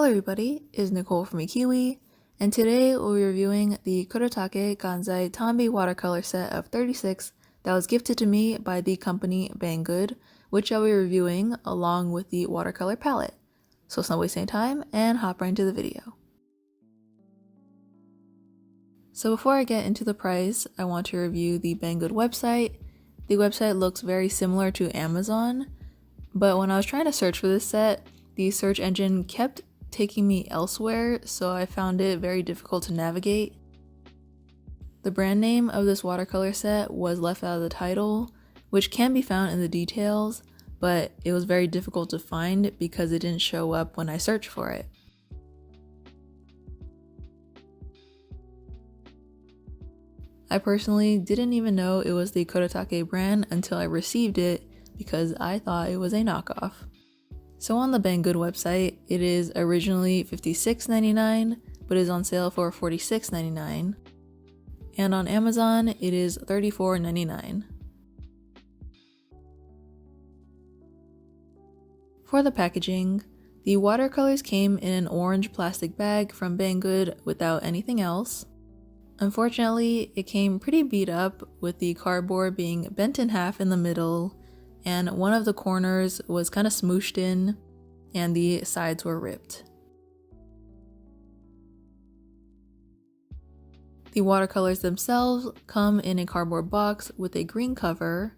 Hello everybody, it's Nicole from iiKiui, and today we'll be reviewing the Kuretake Gansai Tambi watercolor set of 36 that was gifted to me by the company Banggood, which I'll be reviewing along with the watercolor palette. So let's not waste any time and hop right into the video. So before I get into the price, I want to review the Banggood website. The website looks very similar to Amazon, but when I was trying to search for this set, the search engine kept taking me elsewhere, so I found it very difficult to navigate. The brand name of this watercolor set was left out of the title, which can be found in the details, but it was very difficult to find because it didn't show up when I searched for it. I personally didn't even know it was the Kuretake brand until I received it because I thought it was a knockoff. So on the Banggood website, it is originally $56.99, but is on sale for $46.99. And on Amazon, it is $34.99. For the packaging, the watercolors came in an orange plastic bag from Banggood without anything else. Unfortunately, it came pretty beat up, with the cardboard being bent in half in the middle, and one of the corners was kind of smooshed in, and the sides were ripped. The watercolors themselves come in a cardboard box with a green cover.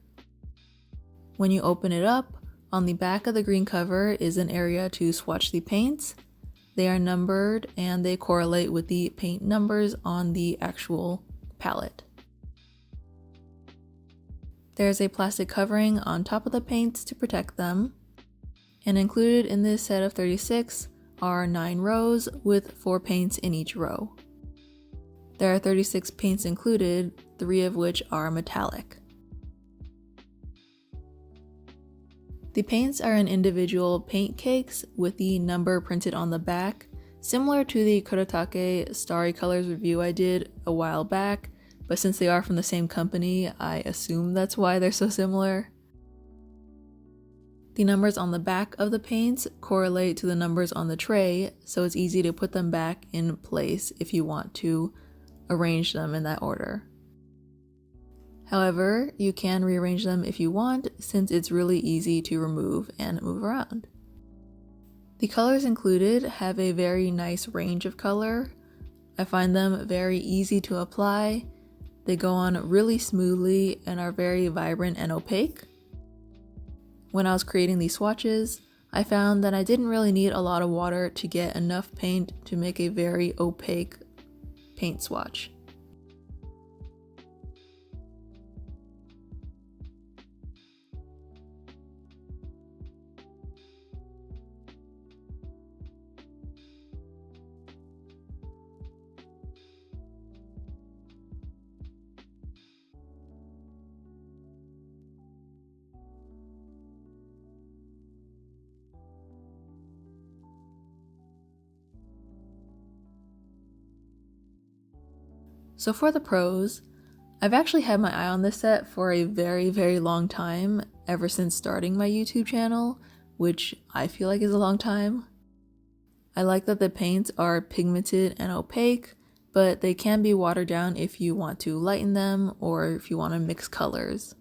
When you open it up, on the back of the green cover is an area to swatch the paints. They are numbered and they correlate with the paint numbers on the actual palette. There's a plastic covering on top of the paints to protect them, and included in this set of 36 are 9 rows with 4 paints in each row. There are 36 paints included, 3 of which are metallic. The paints are in individual paint cakes with the number printed on the back, similar to the Kuretake Starry Colors review I did a while back. But since they are from the same company, I assume that's why they're so similar. The numbers on the back of the paints correlate to the numbers on the tray, so it's easy to put them back in place if you want to arrange them in that order. However, you can rearrange them if you want, since it's really easy to remove and move around. The colors included have a very nice range of color. I find them very easy to apply. They go on really smoothly and are very vibrant and opaque. When I was creating these swatches, I found that I didn't really need a lot of water to get enough paint to make a very opaque paint swatch. So for the pros, I've actually had my eye on this set for a very long time, ever since starting my YouTube channel, which I feel like is a long time. I like that the paints are pigmented and opaque, but they can be watered down if you want to lighten them or if you want to mix colors.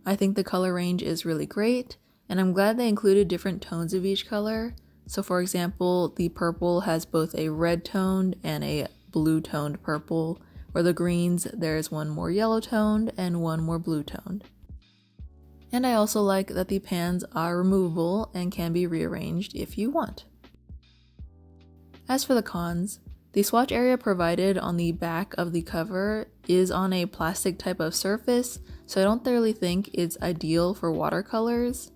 I think the color range is really great, and I'm glad they included different tones of each color. So for example, the purple has both a red toned and a blue toned purple, or the greens there's one more yellow toned and one more blue toned. And I also like that the pans are removable and can be rearranged if you want. As for the cons, the swatch area provided on the back of the cover is on a plastic type of surface, so I don't really think it's ideal for watercolors.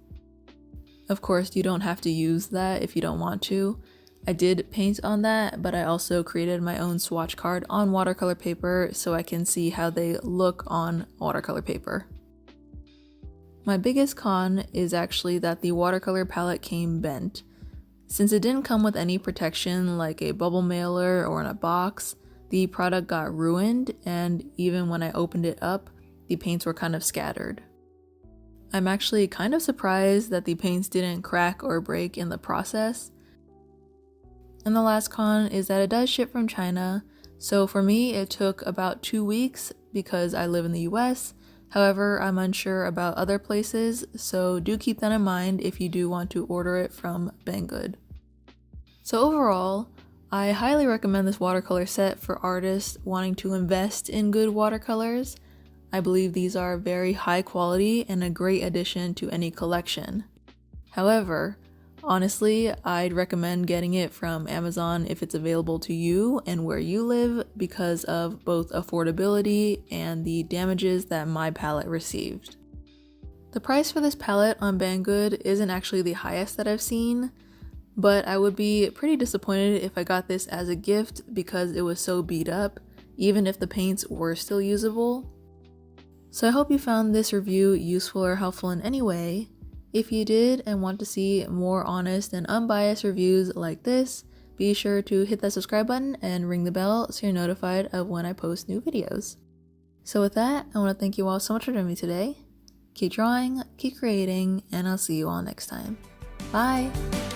Of course, you don't have to use that if you don't want to. I did paint on that, but I also created my own swatch card on watercolor paper so I can see how they look on watercolor paper. My biggest con is actually that the watercolor palette came bent. Since it didn't come with any protection like a bubble mailer or in a box, the product got ruined, and even when I opened it up, the paints were kind of scattered. I'm actually kind of surprised that the paints didn't crack or break in the process. And the last con is that it does ship from China, so for me it took about 2 weeks because I live in the US. However, I'm unsure about other places, so do keep that in mind if you do want to order it from Banggood. So overall, I highly recommend this watercolor set for artists wanting to invest in good watercolors. I believe these are very high quality and a great addition to any collection. However, honestly, I'd recommend getting it from Amazon if it's available to you and where you live because of both affordability and the damages that my palette received. The price for this palette on Banggood isn't actually the highest that I've seen, but I would be pretty disappointed if I got this as a gift because it was so beat up, even if the paints were still usable. So I hope you found this review useful or helpful in any way. If you did and want to see more honest and unbiased reviews like this, be sure to hit that subscribe button and ring the bell so you're notified of when I post new videos. So with that, I want to thank you all so much for joining me today. Keep drawing, keep creating, and I'll see you all next time. Bye!